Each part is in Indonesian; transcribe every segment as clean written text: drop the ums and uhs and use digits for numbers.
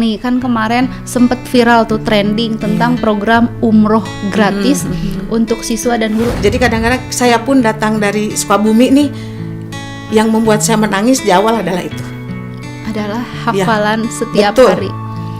Nih kan kemarin sempet viral tuh trending tentang program umroh gratis untuk siswa dan guru. Jadi kadang-kadang saya pun datang dari Sukabumi nih, yang membuat saya menangis di awal adalah itu. Adalah hafalan setiap betul. hari.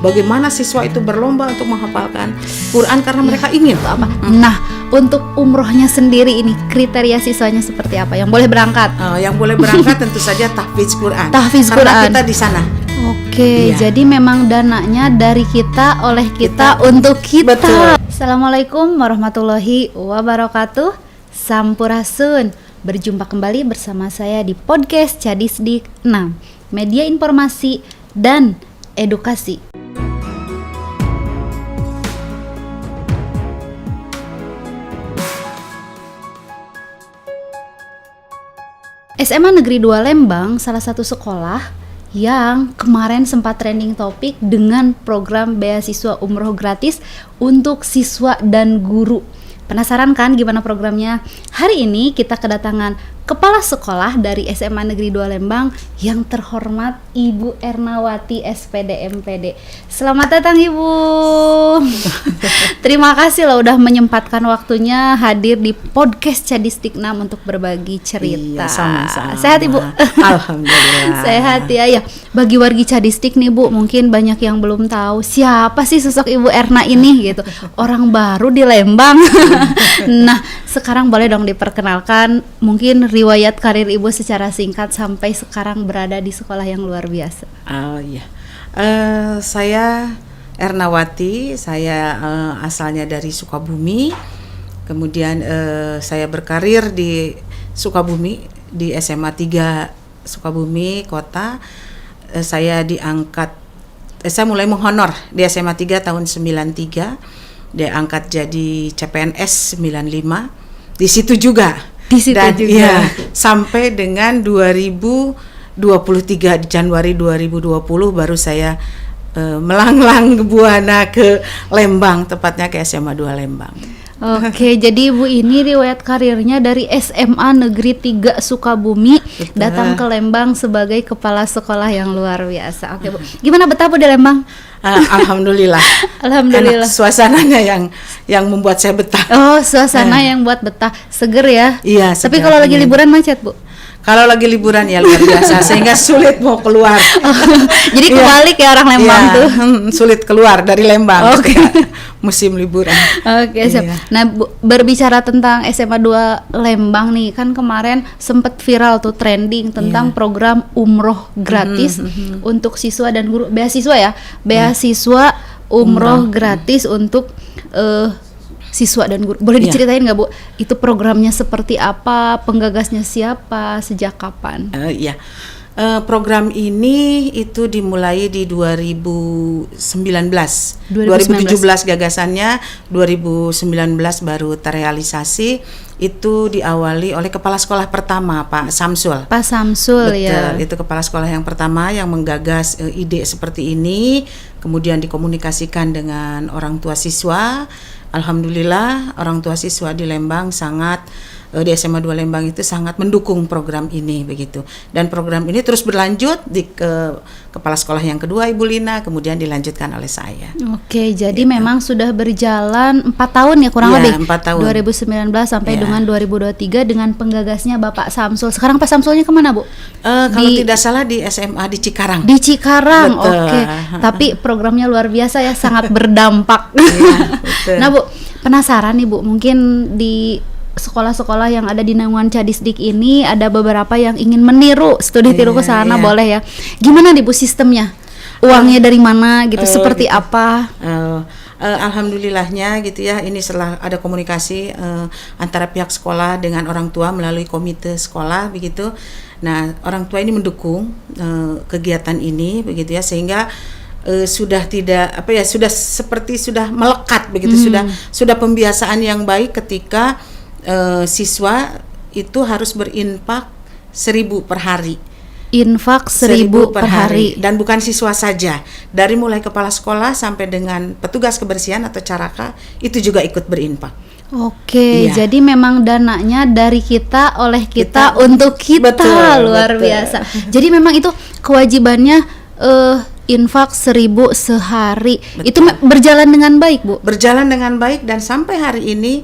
Bagaimana siswa itu berlomba untuk menghafalkan Quran karena mereka ingin apa? Nah, untuk umrohnya sendiri ini kriteria siswanya seperti apa? Yang boleh berangkat? Yang boleh berangkat tentu saja tahfiz Quran. Tahfiz karena Quran. kita di sana. Oke, Iya. jadi memang dananya dari kita, oleh kita, untuk kita. Betul. Assalamualaikum warahmatullahi wabarakatuh. Sampurasun. Berjumpa kembali bersama saya di podcast Cadisdik 6, media informasi dan edukasi. SMA Negeri 2 Lembang salah satu sekolah yang kemarin sempat trending topik dengan program beasiswa umroh gratis untuk siswa dan guru. Penasaran kan gimana programnya? Hari ini kita kedatangan Kepala Sekolah dari SMA Negeri 2 Lembang yang terhormat Ibu Ernawati SPD MPD. Selamat datang Ibu. Terima kasih loh udah menyempatkan waktunya hadir di podcast Cadisdik 6 untuk berbagi cerita. Iya, sama-sama. Sehat Ibu? Alhamdulillah. Sehat ya. Bagi wargi Cadisdik nih Bu, mungkin banyak yang belum tahu siapa sih sosok Ibu Erna ini gitu. Orang baru di Lembang. Nah, sekarang boleh dong diperkenalkan mungkin riwayat karir Ibu secara singkat sampai sekarang berada di sekolah yang luar biasa. Oh iya. Saya Ernawati, saya asalnya dari Sukabumi. Kemudian saya berkarir di Sukabumi di SMA 3 Sukabumi Kota. Saya diangkat, saya mulai menghonor di SMA 3 tahun 93. Dia angkat jadi CPNS 95. Di situ juga. Ya, sampai dengan 2023 Januari 2020 baru saya melanglang buana ke Lembang, tepatnya ke SMA 2 Lembang. Oke, jadi Ibu ini riwayat karirnya dari SMA Negeri 3 Sukabumi. Betul. Datang ke Lembang sebagai kepala sekolah yang luar biasa. Oke Bu, gimana betah Bu di Lembang? Alhamdulillah. Alhamdulillah. Enak, suasananya yang membuat saya betah. Oh, suasana yang buat betah, seger ya. Iya. Tapi kalau lagi liburan macet Bu? Kalau lagi liburan ya luar biasa, sehingga sulit mau keluar. Jadi kebalik ya orang Lembang tuh. Sulit keluar dari Lembang. Oke. Musim liburan. Oke, siap. Iya. Nah, berbicara tentang SMA 2 Lembang nih, kan kemarin sempet viral tuh trending tentang program umroh gratis untuk siswa dan guru. Beasiswa ya, beasiswa umroh gratis untuk siswa dan guru. Boleh diceritain nggak Bu? Itu programnya seperti apa? Penggagasnya siapa? Sejak kapan? Iya. Program ini itu dimulai di 2017 gagasannya, 2019 baru terrealisasi. Itu diawali oleh kepala sekolah pertama Pak Samsul. Pak Samsul. Betul, ya. itu kepala sekolah yang pertama yang menggagas ide seperti ini, kemudian dikomunikasikan dengan orang tua siswa. Alhamdulillah orang tua siswa di Lembang sangat di SMA 2 Lembang itu sangat mendukung program ini begitu. Dan program ini terus berlanjut di kepala sekolah yang kedua Ibu Lina, kemudian dilanjutkan oleh saya. Oke, jadi memang sudah berjalan 4 tahun ya kurang lebih. 4 tahun. 2019 sampai dengan 2023 dengan penggagasnya Bapak Samsul. Sekarang Pak Samsulnya kemana Bu? Kalau tidak salah di SMA di Cikarang. Di Cikarang. Betul. Oke. Tapi programnya luar biasa ya, sangat berdampak. Betul. Nah Bu, penasaran nih Bu, mungkin di sekolah-sekolah yang ada di naungan Cadisdik ini ada beberapa yang ingin meniru studi tiru ke sana, boleh ya. Gimana nih Bu sistemnya? Uangnya dari mana gitu, seperti gitu. Apa? Alhamdulillahnya gitu ya, ini setelah ada komunikasi antara pihak sekolah dengan orang tua melalui komite sekolah begitu. Nah, orang tua ini mendukung kegiatan ini begitu ya, sehingga sudah tidak sudah seperti sudah melekat begitu, sudah pembiasaan yang baik ketika siswa itu harus berinfak 1.000 per hari. Infak 1.000 per hari. Dan bukan siswa saja, dari mulai kepala sekolah sampai dengan petugas kebersihan atau caraka itu juga ikut berinfak. Oke, jadi memang dananya dari kita, oleh kita untuk kita. Betul, luar biasa. Jadi memang itu kewajibannya infak 1.000 sehari. Itu berjalan dengan baik, Bu? Berjalan dengan baik, dan sampai hari ini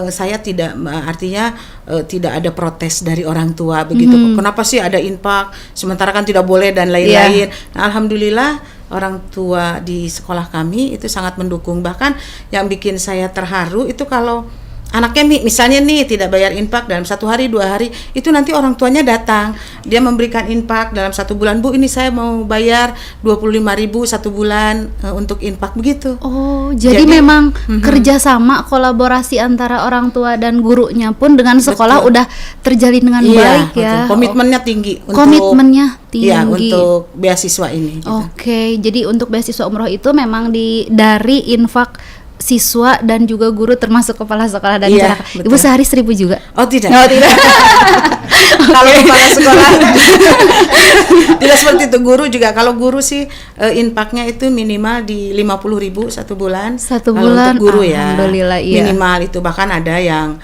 saya tidak, artinya tidak ada protes dari orang tua begitu. Kenapa sih ada infak sementara kan tidak boleh dan lain-lain. Nah, alhamdulillah orang tua di sekolah kami itu sangat mendukung. Bahkan yang bikin saya terharu itu kalau anaknya misalnya nih tidak bayar infak dalam 1 hari 2 hari, itu nanti orang tuanya datang, dia memberikan infak dalam 1 bulan, Bu ini saya mau bayar 25.000 1 bulan untuk infak begitu. Oh, jadi memang kerjasama kolaborasi antara orang tua dan gurunya pun dengan sekolah udah terjalin dengan baik ya. Komitmennya tinggi. Komitmennya tinggi. Ya, untuk beasiswa ini. Gitu. Oke, jadi untuk beasiswa umroh itu memang dari infak siswa dan juga guru termasuk kepala sekolah dan carak. Ibu sehari 1.000 juga? Oh tidak. Oh tidak. Kalau kepala sekolah tidak seperti itu. Guru juga, kalau guru sih infaknya itu minimal di 50.000 1 bulan. 1 bulan. Untuk guru Alhamdulillah, ya. Minimal itu, bahkan ada yang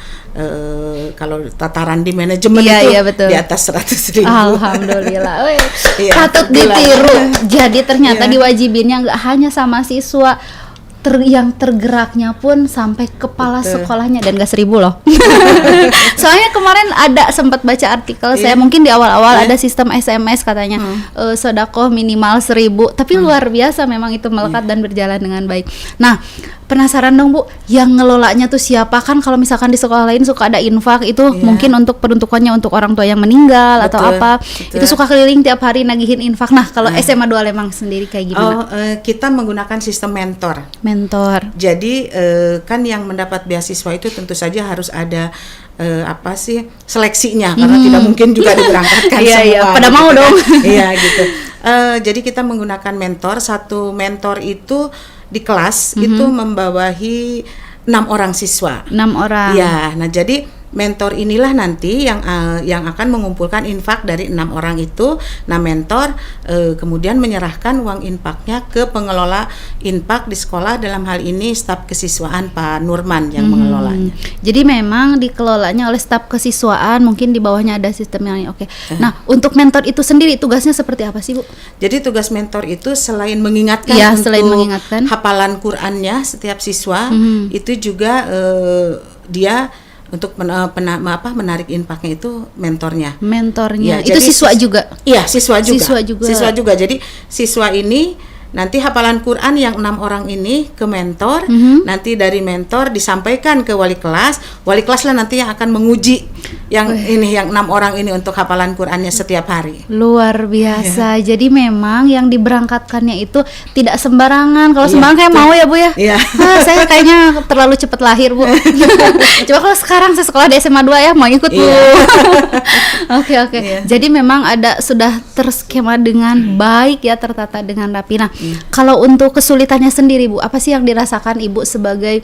kalau tataran di manajemen itu di atas 100.000. Alhamdulillah. Patut ditiru. Jadi ternyata diwajibinnya nggak hanya sama siswa, yang tergeraknya pun sampai kepala sekolahnya, dan gak 1.000 loh. Soalnya kemarin ada sempat baca artikel saya, mungkin di awal-awal ada sistem SMS katanya sedekah minimal 1.000, tapi luar biasa memang itu melekat dan berjalan dengan baik. Nah, penasaran dong Bu, yang ngelolanya tuh siapa? Kan kalau misalkan di sekolah lain suka ada infak itu mungkin untuk peruntukannya untuk orang tua yang meninggal atau apa, itu suka keliling tiap hari nagihin infak. Nah, kalau SMA 2 Lembang sendiri kayak gimana? Kita menggunakan sistem mentor. Jadi kan yang mendapat beasiswa itu tentu saja harus ada seleksinya, karena tidak mungkin juga diberangkatkan semua. Pada mau dong. Iya gitu. Jadi kita menggunakan mentor. Satu mentor itu di kelas itu membawahi 6 orang siswa. 6 orang. Ya, nah jadi mentor inilah nanti yang akan mengumpulkan infak dari 6 orang itu. Nah, mentor kemudian menyerahkan uang infaknya ke pengelola infak di sekolah, dalam hal ini staf kesiswaan Pak Nurman yang mengelolanya. Jadi memang dikelolanya oleh staf kesiswaan, mungkin di bawahnya ada sistem yang oke. Nah, untuk mentor itu sendiri tugasnya seperti apa sih, Bu? Jadi tugas mentor itu selain mengingatkan hafalan Qur'annya setiap siswa, itu juga dia untuk menarik infaknya itu mentornya. Ya, itu siswa juga? Iya, siswa juga. Jadi siswa ini nanti hafalan Quran yang 6 orang ini ke mentor, nanti dari mentor disampaikan ke wali kelas lah nanti yang akan menguji yang 6 orang ini untuk hafalan Qurannya setiap hari. Luar biasa. Jadi memang yang diberangkatkannya itu tidak sembarangan. Kalau sembarangan kayak mau ya Bu ya? Saya kayaknya terlalu cepat lahir Bu. Coba kalau sekarang saya sekolah di SMA 2 ya, mau ikut Bu. Oke. Jadi memang sudah terskema dengan baik ya, tertata dengan rapi. Nah, kalau untuk kesulitannya sendiri Bu, apa sih yang dirasakan Ibu sebagai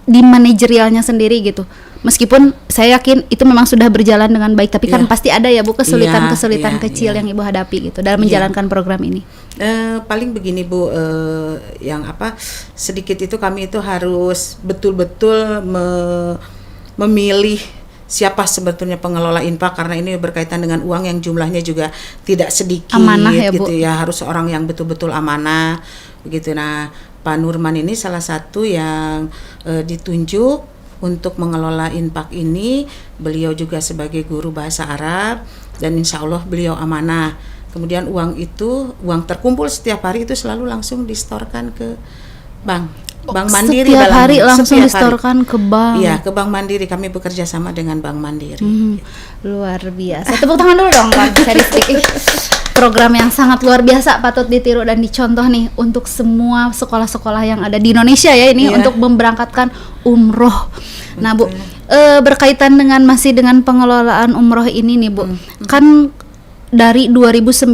di manajerialnya sendiri gitu? Meskipun saya yakin itu memang sudah berjalan dengan baik, tapi kan pasti ada ya Bu kesulitan kecil yang Ibu hadapi gitu dalam menjalankan program ini. Paling begini Bu, sedikit itu kami itu harus betul-betul memilih siapa sebetulnya pengelola infak, karena ini berkaitan dengan uang yang jumlahnya juga tidak sedikit. Amanah ya Bu. Gitu ya, harus orang yang betul-betul amanah begitu. Nah, Pak Nurman ini salah satu yang ditunjuk untuk mengelola infak ini. Beliau juga sebagai guru bahasa Arab, dan insya Allah beliau amanah. Kemudian uang terkumpul setiap hari itu selalu langsung distorkan ke bank Mandiri. Setiap hari langsung distorkan ke bank. Iya, ke Bank Mandiri. Kami bekerja sama dengan Bank Mandiri. Luar biasa. Tepuk tangan dulu dong Pak Seristik. Program yang sangat luar biasa, patut ditiru dan dicontoh nih untuk semua sekolah-sekolah yang ada di Indonesia ya ini untuk memberangkatkan umroh. Nah Bu, berkaitan masih dengan pengelolaan umroh ini nih Bu, kan dari 2019,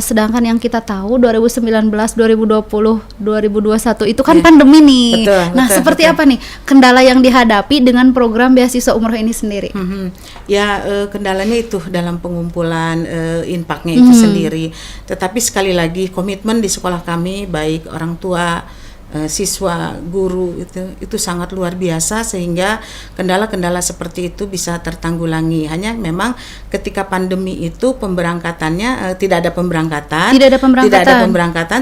sedangkan yang kita tahu 2019, 2020, 2021 itu kan pandemi nih. Betul, seperti apa nih kendala yang dihadapi dengan program beasiswa umroh ini sendiri? Kendalanya itu dalam pengumpulan infaknya itu sendiri. Tetapi sekali lagi komitmen di sekolah kami, baik orang tua, siswa guru itu sangat luar biasa, sehingga kendala-kendala seperti itu bisa tertanggulangi. Hanya memang ketika pandemi itu pemberangkatannya tidak ada pemberangkatan,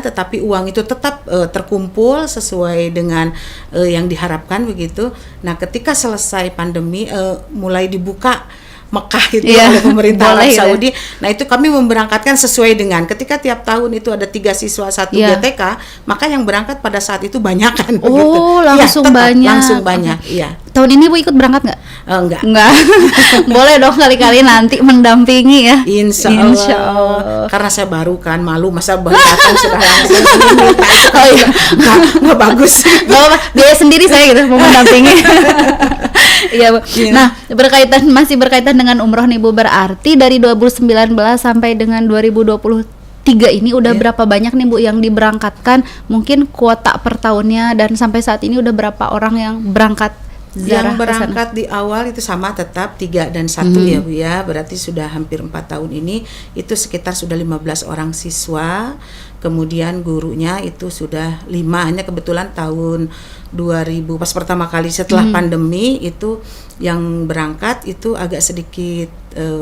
tetapi uang itu tetap terkumpul sesuai dengan yang diharapkan begitu. Nah, ketika selesai pandemi mulai dibuka Mekah itu oleh pemerintah Arab Saudi. Nah, itu kami memberangkatkan sesuai dengan ketika tiap tahun itu ada 3 siswa 1 GTK, maka yang berangkat pada saat itu banyak kan. Langsung banyak. Langsung banyak. Iya. Tahun ini Bu ikut berangkat nggak? Enggak. Boleh dong kali-kali nanti mendampingi ya. Insya Allah. Karena saya baru kan, malu masa baru datang sudah langsung nggak bagus. Biaya sendiri saya gitu mau mendampingi. Iya Bu. Nah, masih berkaitan dengan umroh nih Bu, berarti dari 2019 sampai dengan 2023 ini udah berapa banyak nih Bu yang diberangkatkan, mungkin kuota per tahunnya, dan sampai saat ini udah berapa orang yang berangkat ziarah yang berangkat di awal itu sama tetap 3 dan 1 ya Bu ya, berarti sudah hampir 4 tahun ini itu sekitar sudah 15 orang siswa, kemudian gurunya itu sudah 5, hanya kebetulan tahun 2000 pas pertama kali setelah pandemi itu yang berangkat itu agak sedikit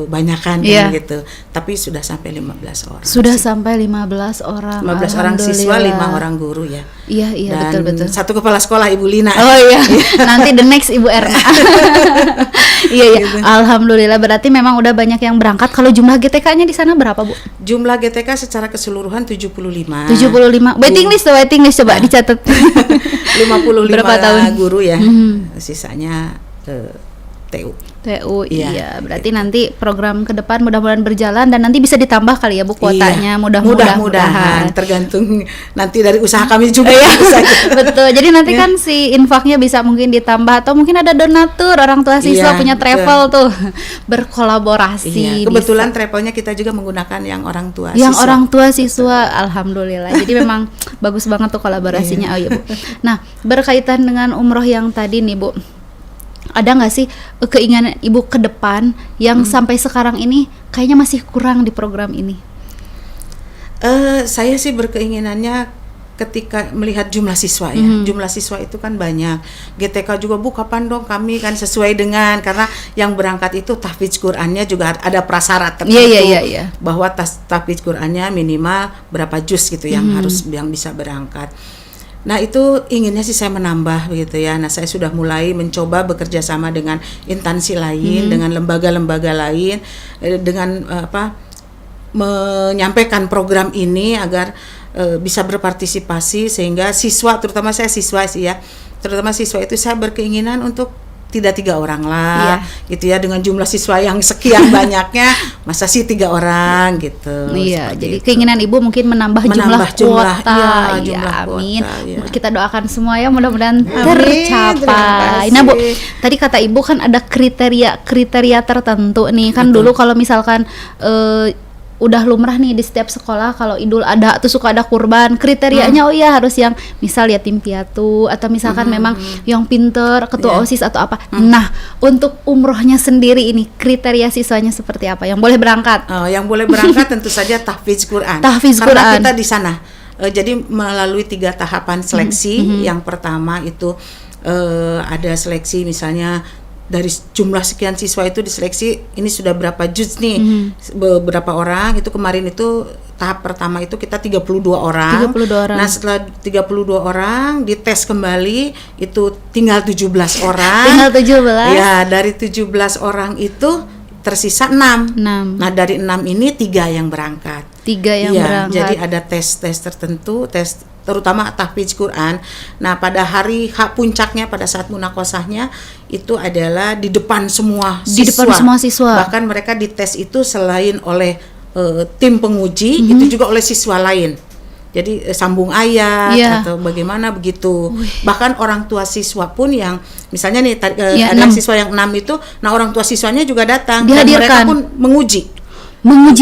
banyakan gitu, tapi sudah sampai 15 orang. Sudah sampai 15 orang. 15 orang siswa, 5 orang guru ya. Iya, dan betul. 1 kepala sekolah Ibu Lina. Oh iya. Nanti the next Ibu Erna. Iya. Gitu. Alhamdulillah, berarti memang udah banyak yang berangkat. Kalau jumlah GTK-nya di sana berapa, Bu? Jumlah GTK secara keseluruhan 75. 75. Waiting list coba dicatat. 55 berapa tahun guru ya. Sisanya TU. Iya. Berarti nanti program ke depan mudah-mudahan berjalan dan nanti bisa ditambah kali ya Bu kuotanya. Mudah-mudahan. Tergantung nanti dari usaha kami juga ya. Betul. Jadi nanti kan si infaknya bisa mungkin ditambah, atau mungkin ada donatur orang tua siswa punya travel tuh berkolaborasi. Kebetulan travelnya kita juga menggunakan yang orang tua siswa. Alhamdulillah. Jadi memang bagus banget tuh kolaborasinya. Oh iya Bu. Nah, berkaitan dengan umroh yang tadi nih Bu, ada nggak sih keinginan Ibu ke depan yang sampai sekarang ini kayaknya masih kurang di program ini? Saya sih berkeinginannya ketika melihat jumlah siswa ya, jumlah siswa itu kan banyak. GTK juga Bu, kapan dong kami kan sesuai dengan, karena yang berangkat itu tahfidz Qur'annya juga ada prasyarat tertentu bahwa tahfidz Qur'annya minimal berapa juz gitu yang bisa berangkat. Nah, itu inginnya sih saya menambah begitu ya. Nah, saya sudah mulai mencoba bekerja sama dengan instansi lain, dengan lembaga-lembaga lain, dengan menyampaikan program ini agar bisa berpartisipasi, sehingga siswa, terutama saya siswa sih ya, terutama siswa itu saya berkeinginan untuk tidak 3 orang lah, gitu ya, dengan jumlah siswa yang sekian banyaknya, masa sih 3 orang gitu. Iya, jadi itu. Keinginan Ibu mungkin menambah jumlah kuota. Amin. Kuota, kita doakan semua ya, mudah-mudahan tercapai. Nah Bu, tadi kata Ibu kan ada kriteria tertentu nih, kan dulu kalau misalkan udah lumrah nih di setiap sekolah kalau Idul Adha tuh suka ada kurban, kriterianya harus yang misal yatim piatu, atau misalkan memang yang pinter, ketua OSIS atau apa. Nah, untuk umrohnya sendiri ini kriteria siswanya seperti apa yang boleh berangkat? Yang boleh berangkat tentu saja tahfidz Quran. Karena kita di sana jadi melalui 3 tahapan seleksi. Yang pertama itu ada seleksi, misalnya dari jumlah sekian siswa itu diseleksi, ini sudah berapa juz nih, beberapa orang. Itu kemarin itu tahap pertama itu kita 32 orang. Nah, setelah 32 orang dites kembali itu tinggal 17 orang. Ya, dari 17 orang itu tersisa 6. Nah, dari 6 ini 3 yang berangkat. 3 yang berangkat. Jadi ada tes tertentu, tes terutama tahfidz Quran. Nah, pada hari puncaknya pada saat munakosahnya itu adalah di depan semua siswa. Bahkan mereka dites itu selain oleh tim penguji, itu juga oleh siswa lain. Jadi sambung ayat atau bagaimana begitu. Bahkan orang tua siswa pun yang misalnya nih ada siswa yang 6 itu, nah orang tua siswanya juga datang dan mereka pun menguji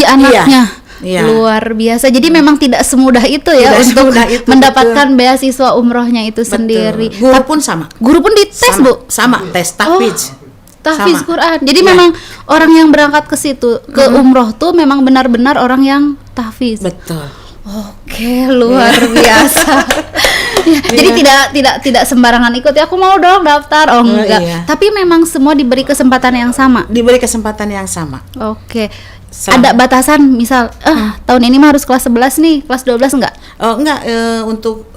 anaknya. Luar biasa. Jadi memang tidak semudah itu ya untuk mendapatkan beasiswa umrohnya itu sendiri. Guru pun sama. Guru pun dites, Bu. Sama, tes tahfidz. Tahfidz Quran. Jadi memang orang yang berangkat ke situ ke umroh tuh memang benar-benar orang yang tahfidz. Betul. Oke, luar biasa. Jadi tidak sembarangan ikut ya, aku mau dong daftar. Oh enggak. Iya. Tapi memang semua diberi kesempatan yang sama. Diberi kesempatan yang sama. Oke. Ada batasan misal tahun ini mah harus kelas 11 nih, kelas 12 enggak? Enggak, untuk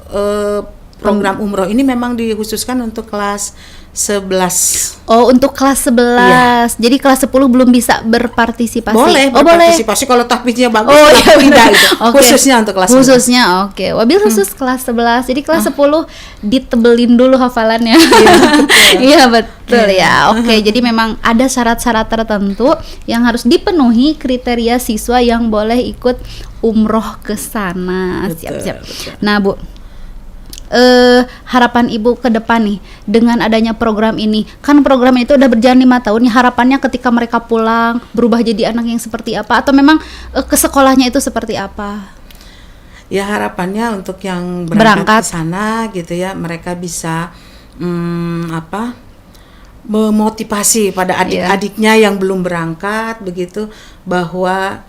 program umroh ini memang dikhususkan untuk kelas 11. Oh, untuk kelas 11. Iya. Jadi kelas 10 belum bisa berpartisipasi. Boleh berpartisipasi kalau tahfiznya bagus. Oh iya, tidak itu. Oke. Khususnya untuk kelas 11. Khususnya oke. Wabil khusus kelas 11. Jadi kelas 10 ditebelin dulu hafalannya. Iya, betul ya. Oke, jadi memang ada syarat-syarat tertentu yang harus dipenuhi kriteria siswa yang boleh ikut umroh ke sana. Siap-siap. Nah, Bu, harapan Ibu ke depan nih dengan adanya program ini, kan program itu udah berjalan 5 tahun nih, harapannya ketika mereka pulang berubah jadi anak yang seperti apa, atau memang ke sekolahnya itu seperti apa? Ya, harapannya untuk yang berangkat ke sana gitu ya, mereka bisa memotivasi pada adik-adiknya yang belum berangkat begitu, bahwa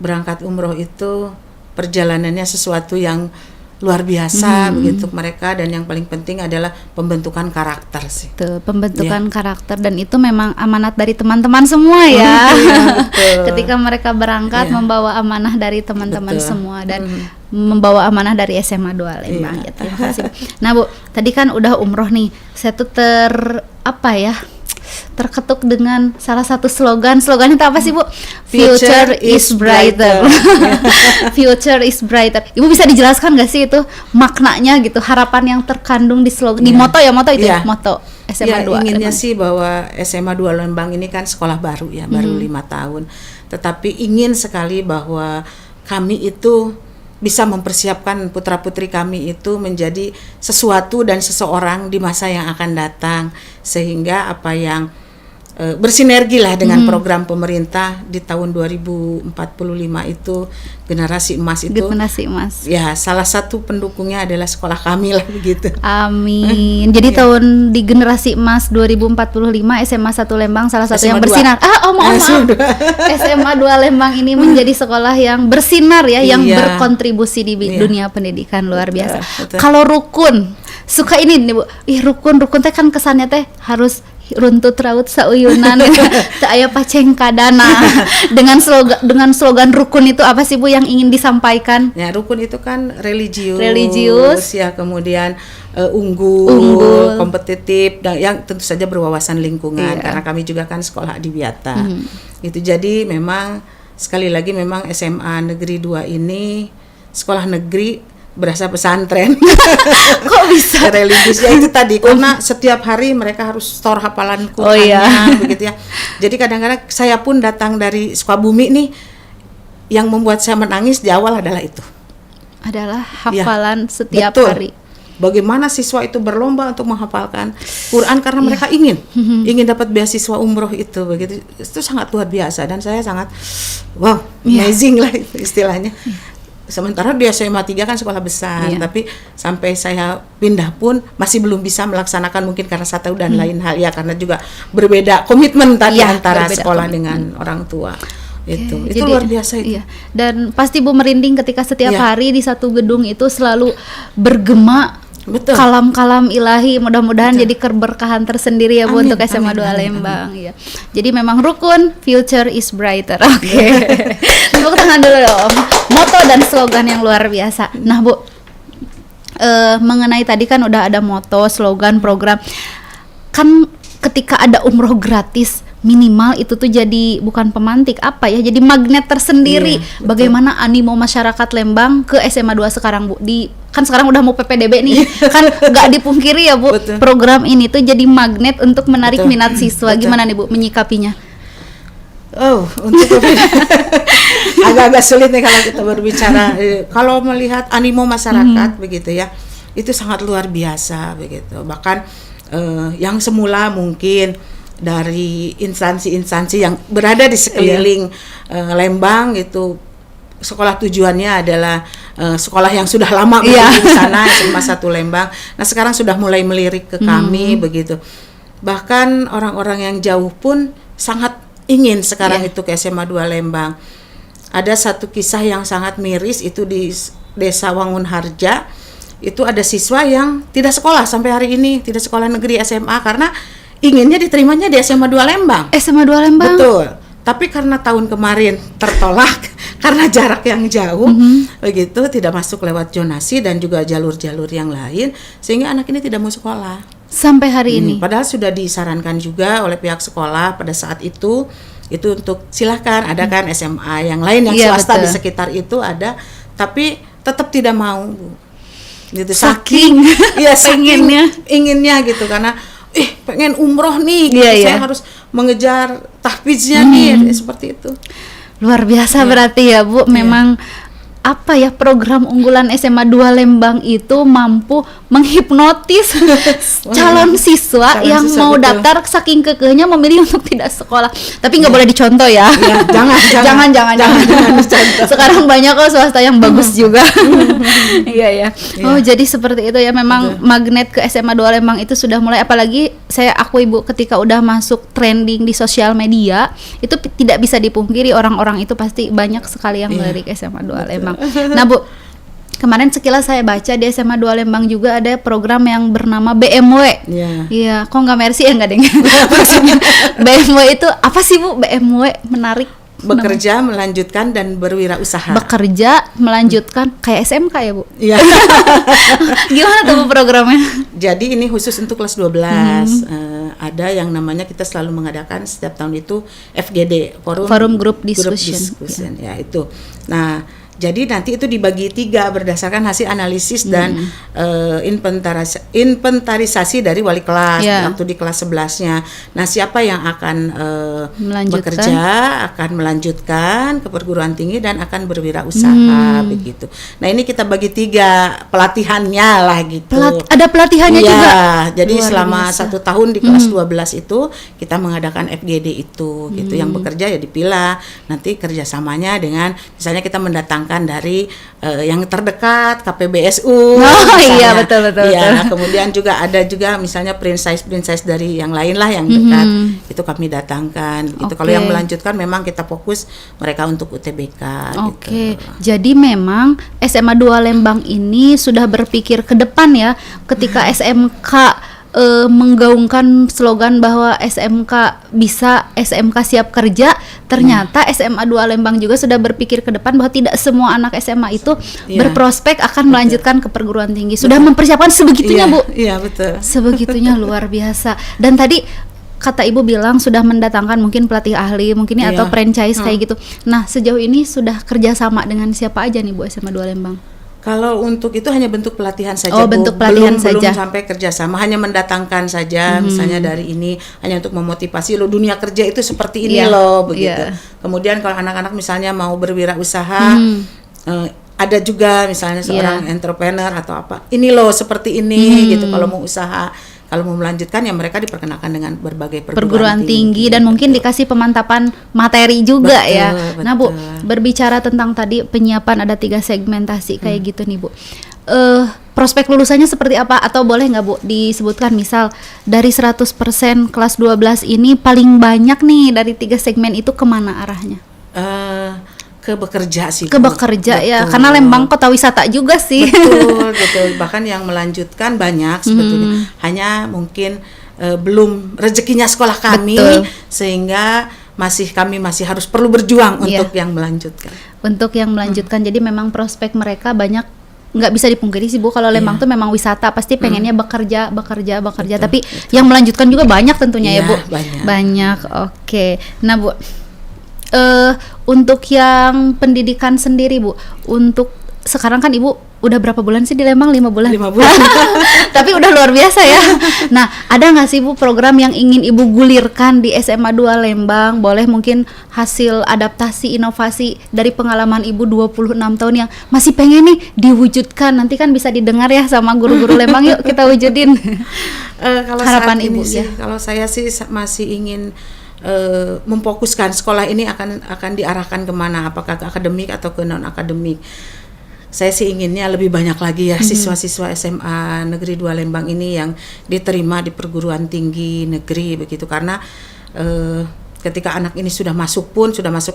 berangkat umroh itu perjalanannya sesuatu yang luar biasa begitu mereka, dan yang paling penting adalah pembentukan karakter sih. Tuh, pembentukan karakter, dan itu memang amanat dari teman-teman semua ya. Ketika mereka berangkat membawa amanah dari teman-teman semua, dan membawa amanah dari SMA 2 Lembang. Ya, terima kasih. Nah, Bu, tadi kan udah umroh nih. Saya tuh terketuk dengan salah satu slogan itu apa sih, Bu? Future is brighter. Future is brighter. Ibu bisa dijelaskan nggak sih itu maknanya gitu, harapan yang terkandung di slogan, di moto itu ya, moto SMA 2 inginnya Lembang. sih bahwa SMA 2 Lembang ini kan sekolah baru ya, baru 5 tahun, tetapi ingin sekali bahwa kami itu bisa mempersiapkan putra-putri kami itu menjadi sesuatu dan seseorang di masa yang akan datang, sehingga apa yang bersinergi lah dengan program pemerintah di tahun 2045 itu, generasi emas itu. Generasi emas. Ya, salah satu pendukungnya adalah sekolah kami lah begitu. Amin. Jadi tahun di generasi emas 2045 SMA 1 Lembang salah satu SMA yang 2. bersinar. Maaf. SMA 2 Lembang ini menjadi sekolah yang bersinar ya, yang berkontribusi di dunia pendidikan, luar biasa. Betul. Kalau rukun, suka ini nih, Bu. Rukun teh kan kesannya teh harus runtut raut sauyunan teu aya paceng kadana. Dengan slogan rukun itu apa sih, Bu, yang ingin disampaikan? Ya, rukun itu kan religius ya, kemudian unggul, kompetitif, dan yang tentu saja berwawasan lingkungan, karena kami juga kan sekolah adiwiyata. Itu jadi memang sekali lagi memang SMA Negeri 2 ini sekolah negeri berasa pesantren. Kok bisa? Religius ya itu tadi, karena setiap hari mereka harus store hafalan Qur'annya begitu ya. Jadi kadang-kadang saya pun datang dari Sukabumi nih, yang membuat saya menangis di awal adalah itu. Adalah hafalan setiap betul. hari. Bagaimana siswa itu berlomba untuk menghafalkan Quran karena mereka ingin dapat beasiswa umroh itu begitu. Itu sangat luar biasa, dan saya sangat amazing lah istilahnya. Sementara di SMA 3 kan sekolah besar, tapi sampai saya pindah pun masih belum bisa melaksanakan, mungkin karena satu dan lain hal ya, karena juga berbeda komitmen tadi antara sekolah dengan orang tua. Itu jadi, luar biasa itu. Dan pasti Bu merinding ketika setiap hari di satu gedung itu selalu bergema kalam-kalam ilahi. Mudah-mudahan jadi keberkahan tersendiri ya, Bu, untuk SMA 2 Lembang. Ya. Jadi memang rukun, future is brighter. Oke. Tepuk tangan dulu dong. Moto dan slogan yang luar biasa. Nah, Bu, mengenai tadi kan udah ada moto, slogan, program. Kan ketika ada umroh gratis, minimal itu tuh jadi bukan pemantik jadi magnet tersendiri. Bagaimana animo masyarakat Lembang ke SMA 2 sekarang, Bu? Kan sekarang udah mau PPDB nih. Kan nggak dipungkiri ya, Bu. Program ini tuh jadi magnet untuk menarik minat siswa. Gimana nih, Bu, menyikapinya? Untuk agak-agak sulit nih kalau kita berbicara. Kalau melihat animo masyarakat begitu ya, itu sangat luar biasa begitu. Bahkan yang semula mungkin dari instansi-instansi yang berada di sekeliling Lembang itu, sekolah tujuannya adalah sekolah yang sudah lama berdiri di sana, SMA 1 Lembang. Nah, sekarang sudah mulai melirik ke kami begitu. Bahkan orang-orang yang jauh pun sangat ingin sekarang itu ke SMA 2 Lembang. Ada satu kisah yang sangat miris, itu di Desa Wangun Harja. itu ada siswa yang tidak sekolah sampai hari ini, tidak sekolah negeri SMA karena inginnya diterimanya di SMA 2 Lembang. SMA 2 Lembang. Betul. Tapi karena tahun kemarin tertolak karena jarak yang jauh, begitu tidak masuk lewat zonasi dan juga jalur-jalur yang lain, sehingga anak ini tidak mau sekolah. Sampai hari ini. Padahal sudah disarankan juga oleh pihak sekolah pada saat itu untuk silahkan ada kan SMA yang lain yang Iya, swasta betul. di sekitar itu ada, tapi tetap tidak mau, Bu. Gitu. Saking Iya, saking pengennya. inginnya gitu karena pengen umroh nih, gitu. Iya, Saya iya. harus mengejar tahfiznya nih, seperti itu. Luar biasa berarti ya Bu, memang apa ya, program unggulan SMA 2 Lembang itu mampu menghipnotis calon siswa Calon yang siswa, mau betul. daftar, saking kekehnya memilih untuk tidak sekolah. Tapi nggak boleh dicontoh ya. Ya, jangan Jangan. Sekarang banyak kok swasta yang bagus juga. Iya ya. Oh, jadi seperti itu ya, memang magnet ke SMA 2 Lembang itu sudah mulai, apalagi saya akui Bu, ketika udah masuk trending di sosial media, itu tidak bisa dipungkiri orang-orang itu pasti banyak sekali yang melirik SMA 2 Lembang. Nah Bu, kemarin sekilas saya baca di SMA 2 Lembang juga ada program yang bernama BMW. Iya. Iya, kok nggak Mercy ya, nggak deng. Maksudnya BMW itu apa sih Bu? BMW menarik. Bekerja, melanjutkan dan berwirausaha. Bekerja, melanjutkan, kayak SMK ya Bu? Iya. Gimana tuh Bu programnya? Jadi ini khusus untuk kelas 12. Ada yang namanya, kita selalu mengadakan setiap tahun itu FGD, Forum Group Discussion. Ya itu. Nah, jadi nanti itu dibagi 3 berdasarkan hasil analisis dan inventarisasi dari wali kelas waktu di kelas 11-nya. Nah, siapa yang akan bekerja, akan melanjutkan ke perguruan tinggi dan akan berwirausaha begitu. Nah, ini kita bagi 3 pelatihannya lah gitu. Ada pelatihannya Iya, juga. jadi Luar selama biasa. 1 tahun di kelas 12 itu kita mengadakan FGD itu gitu. Yang bekerja ya dipilah, nanti kerjasamanya dengan misalnya kita mendatangkan dari yang terdekat KPBSU. Iya, betul. Iya, kemudian juga ada juga misalnya princess dari yang lain lah yang dekat, itu kami datangkan gitu. Kalau yang melanjutkan memang kita fokus mereka untuk UTBK gitu. Jadi memang SMA 2 Lembang ini sudah berpikir ke depan ya, ketika SMK menggaungkan slogan bahwa SMK bisa, SMK siap kerja. Ternyata SMA 2 Lembang juga sudah berpikir ke depan bahwa tidak semua anak SMA itu berprospek akan melanjutkan ke perguruan tinggi. Sudah mempersiapkan sebegitunya Bu. Iya, betul. Sebegitunya, luar biasa. Dan tadi kata Ibu bilang sudah mendatangkan mungkin pelatih ahli mungkin atau franchise kayak gitu. Nah, sejauh ini sudah kerjasama dengan siapa aja nih Bu SMA 2 Lembang? Kalau untuk itu hanya bentuk pelatihan saja, Bu. Bentuk pelatihan belum saja. sampai kerjasama, hanya mendatangkan saja, misalnya dari ini hanya untuk memotivasi lo dunia kerja itu seperti ini loh begitu. Kemudian kalau anak-anak misalnya mau berwirausaha, ada juga misalnya seorang entrepreneur atau apa, ini loh seperti ini gitu. Kalau mau usaha, kalau mau melanjutkan ya mereka diperkenalkan dengan berbagai perguruan tinggi dan mungkin dikasih pemantapan materi juga ya. Betul. Nah Bu, berbicara tentang tadi penyiapan ada 3 segmentasi kayak gitu nih Bu. Prospek lulusannya seperti apa, atau boleh nggak Bu disebutkan misal dari 100% kelas 12 ini paling banyak nih dari 3 segmen itu kemana arahnya? Ke bekerja sih. Ke bekerja ya, karena Lembang kota wisata juga sih. Betul. Bahkan yang melanjutkan banyak sebetulnya. Hanya mungkin belum rezekinya sekolah kami, sehingga kami masih harus perlu berjuang untuk yang melanjutkan. Untuk yang melanjutkan, jadi memang prospek mereka banyak. Nggak bisa dipungkiri sih Bu, kalau Lembang tuh memang wisata, pasti pengennya bekerja. Tapi yang melanjutkan juga banyak tentunya ya Bu. Banyak. Oke. Nah Bu, untuk yang pendidikan sendiri Bu, untuk sekarang kan Ibu udah berapa bulan sih di Lembang? 5 bulan? 5 bulan. Tapi udah luar biasa ya. Nah, ada nggak sih Bu program yang ingin Ibu gulirkan di SMA 2 Lembang? Boleh mungkin hasil adaptasi, inovasi dari pengalaman Ibu 26 tahun yang masih pengen nih diwujudkan. Nanti kan bisa didengar ya sama guru-guru Lembang, yuk kita wujudin. Kalau harapan saat Ibu ini sih, ya. kalau saya sih masih ingin memfokuskan sekolah ini akan diarahkan kemana, apakah ke akademik atau ke non akademik. Saya sih inginnya lebih banyak lagi ya siswa-siswa SMA Negeri 2 Lembang ini yang diterima di perguruan tinggi negeri begitu, karena ketika anak ini sudah masuk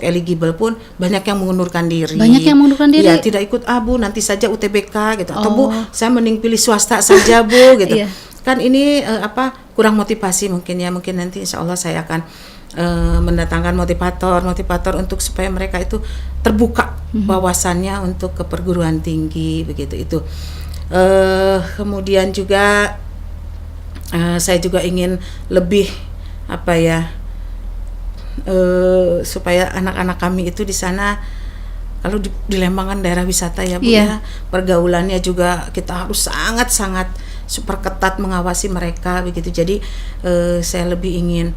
eligible pun banyak yang mengundurkan diri. Banyak yang mengundurkan diri. Iya, tidak ikut Bu, nanti saja UTBK gitu. Atau Bu, saya mending pilih swasta saja Bu gitu. Iya. Kan ini kurang motivasi mungkin ya. Mungkin nanti insya Allah saya akan mendatangkan motivator untuk supaya mereka itu terbuka wawasannya untuk ke perguruan tinggi begitu itu. Kemudian juga saya juga ingin lebih supaya anak-anak kami itu di sana, kalau di Lembang kan daerah wisata ya Bu ya, pergaulannya juga kita harus sangat-sangat super ketat mengawasi mereka begitu. Jadi saya lebih ingin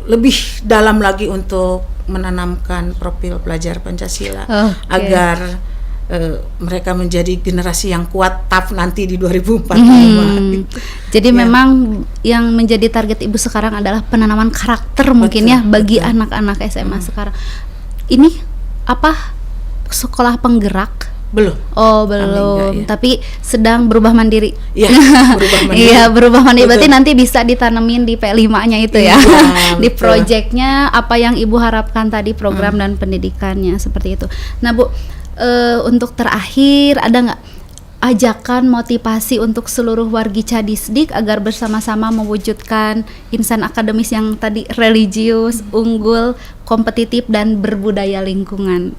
lebih dalam lagi untuk menanamkan profil pelajar Pancasila agar mereka menjadi generasi yang kuat tough nanti di 2045 gitu. Jadi memang yang menjadi target Ibu sekarang adalah penanaman karakter mungkin ya bagi anak-anak SMA sekarang. Ini sekolah penggerak? Belum. Oh, belum. Tapi sedang berubah mandiri. Iya, berubah mandiri. Iya, berubah mandiri. Berarti nanti bisa ditanemin di P5-nya itu ya. Di proyeknya apa yang Ibu harapkan tadi, program dan pendidikannya seperti itu. Nah, Bu, untuk terakhir ada nggak ajakan motivasi untuk seluruh wargi Cadisdik agar bersama-sama mewujudkan insan akademis yang tadi religius, unggul, kompetitif dan berbudaya lingkungan?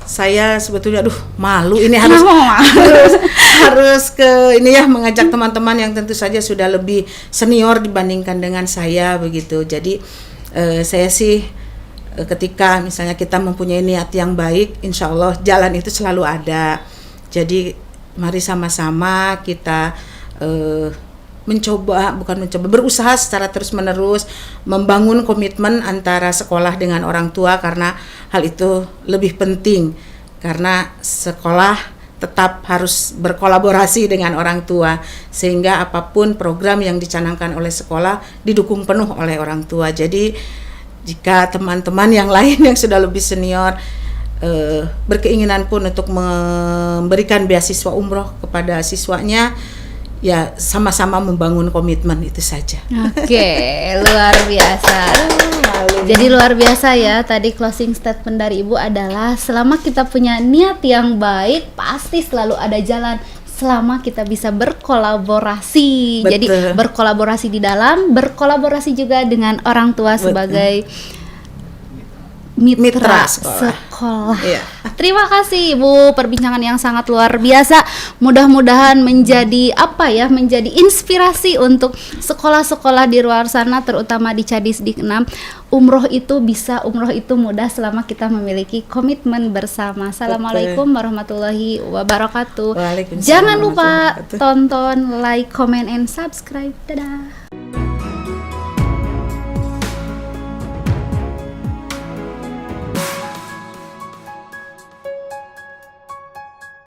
Saya sebetulnya malu ini harus mengajak teman-teman yang tentu saja sudah lebih senior dibandingkan dengan saya begitu. Jadi saya sih ketika misalnya kita mempunyai niat yang baik, insya Allah jalan itu selalu ada. Jadi mari sama-sama kita berusaha secara terus-menerus membangun komitmen antara sekolah dengan orang tua, karena hal itu lebih penting, karena sekolah tetap harus berkolaborasi dengan orang tua sehingga apapun program yang dicanangkan oleh sekolah didukung penuh oleh orang tua. Jadi jika teman-teman yang lain yang sudah lebih senior berkeinginan pun untuk memberikan beasiswa umroh kepada siswanya, ya sama-sama membangun komitmen itu saja. Oke, luar biasa. Jadi luar biasa ya, tadi closing statement dari Ibu adalah selama kita punya niat yang baik pasti selalu ada jalan, selama kita bisa berkolaborasi. Betul. Jadi berkolaborasi di dalam, berkolaborasi juga dengan orang tua sebagai mitra sekolah. Iya. Terima kasih Ibu, perbincangan yang sangat luar biasa. Mudah-mudahan menjadi menjadi inspirasi untuk sekolah-sekolah di luar sana, terutama di Cadisdik 6. Umroh itu mudah selama kita memiliki komitmen bersama. Assalamualaikum warahmatullahi wabarakatuh. Jangan lupa tonton, like, comment, and subscribe. Dadah.